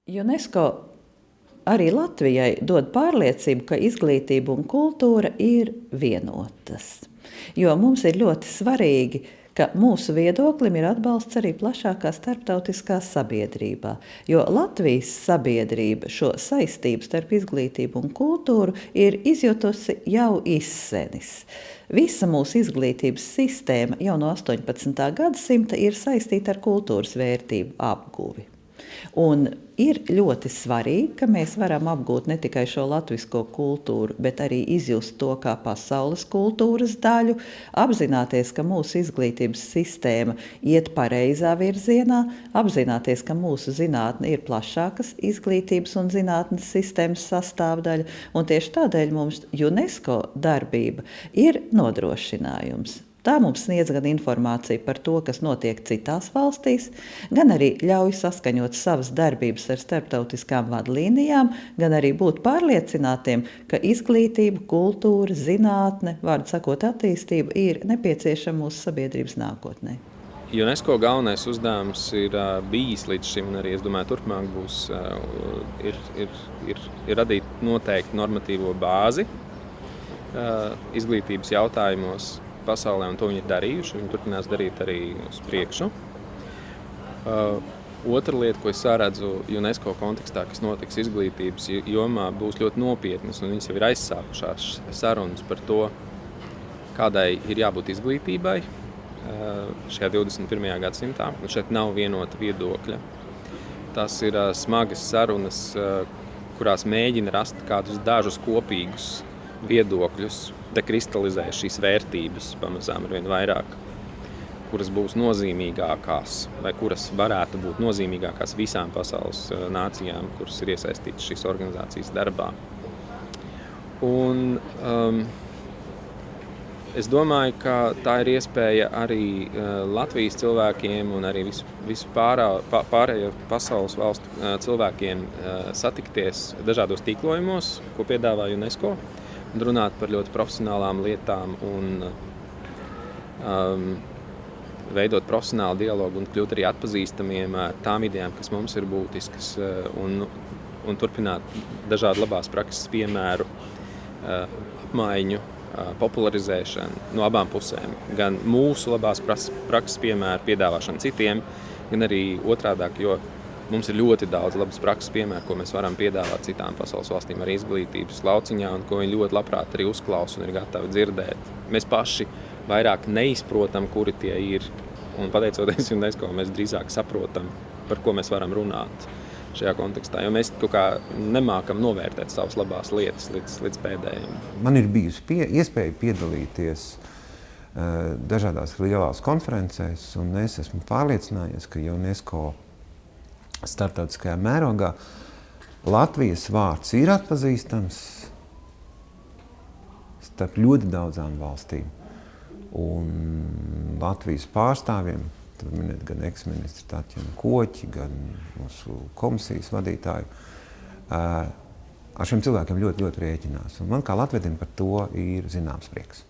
UNESCO arī Latvijai dod pārliecību, ka izglītība un kultūra ir vienotas. Jo mums ir ļoti svarīgi, ka mūsu viedoklim ir atbalsts arī plašākā starptautiskā sabiedrībā. Jo Latvijas sabiedrība šo saistību starp izglītību un kultūru ir izjutusi jau izsenis. Visa mūsu izglītības sistēma jau no 18. gadsimta ir saistīta ar kultūras vērtību apguvi. Un ir ļoti svarīgi, ka mēs varam apgūt ne tikai šo latvisko kultūru, bet arī izjust to kā pasaules kultūras daļu, apzināties, ka mūsu izglītības sistēma iet pareizā virzienā, apzināties, ka mūsu zinātne ir plašākas izglītības un zinātnes sistēmas sastāvdaļa, un tieši tādēļ mums UNESCO darbība ir nodrošinājums. Tā mums sniedz gan informāciju par to, kas notiek citās valstīs, gan arī ļauj saskaņot savas darbības ar starptautiskām vadlīnijām, gan arī būt pārliecinātiem, ka izglītība, kultūra, zinātne, vārdu sakot attīstība, ir nepieciešama mūsu sabiedrības nākotnē. UNESCO galvenais uzdevums ir bijis līdz šim, un arī, es domāju, turpmāk būs, ir radīt noteikti normatīvo bāzi izglītības jautājumos pasaulē, un to viņi ir darījuši, viņi turpinās darīt arī uz priekšu. Otra lieta, ko es saredzu UNESCO kontekstā, kas notiks izglītības jomā, būs ļoti nopietnas, un viņas jau ir aizsākušās sarunas par to, kādai ir jābūt izglītībai šajā 21. gadsimtā, un šeit nav vienota viedokļa. Tas ir smagas sarunas, kurās mēģina rast kādus dažus kopīgus viedokļus, dekristalizē šīs vērtības pamazām ar vien vairāk, kuras būs nozīmīgākās vai kuras varētu būt nozīmīgākās visām pasaules nācijām, kuras ir iesaistītas šīs organizācijas darbā. Un es domāju, ka tā ir iespēja arī Latvijas cilvēkiem un arī visu pārējo pasaules valstu cilvēkiem satikties dažādos tīklojumos, ko piedāvā UNESCO, un runāt par ļoti profesionālām lietām un veidot profesionālu dialogu un kļūt arī atpazīstamiem tām idejām, kas mums ir būtiskas, un turpināt dažādu labās prakses piemēru apmaiņu, popularizēšanu no abām pusēm. Gan mūsu labās prakses piemēru piedāvāšanu citiem, gan arī otrādāk, jo mums ir ļoti daudz labas prakses piemēru, ko mēs varam piedāvāt citām pasaules valstīm arī izglītības lauciņā, un ko viņi ļoti labprāt arī uzklausa un ir gatavi dzirdēt. Mēs paši vairāk neizprotam, kuri tie ir, un pateicoties UNESCO, mēs drīzāk saprotam, par ko mēs varam runāt šajā kontekstā, jo mēs kaut kā nemākam novērtēt savas labās lietas līdz pēdējiem. Man ir bijusi iespēja piedalīties dažādās lielās konferencēs, un es esmu pārliecinājies, ka UNESCO starptautiskajā mērogā Latvijas vārds ir atpazīstams starp ļoti daudzām valstīm. Un Latvijas pārstāvjiem, tur minēt gan eksministru Tatjanu Koķi, gan mūsu komisijas vadītāju, ar šiem cilvēkiem ļoti rēķinās. Un man kā latvietim par to ir zināms prieks.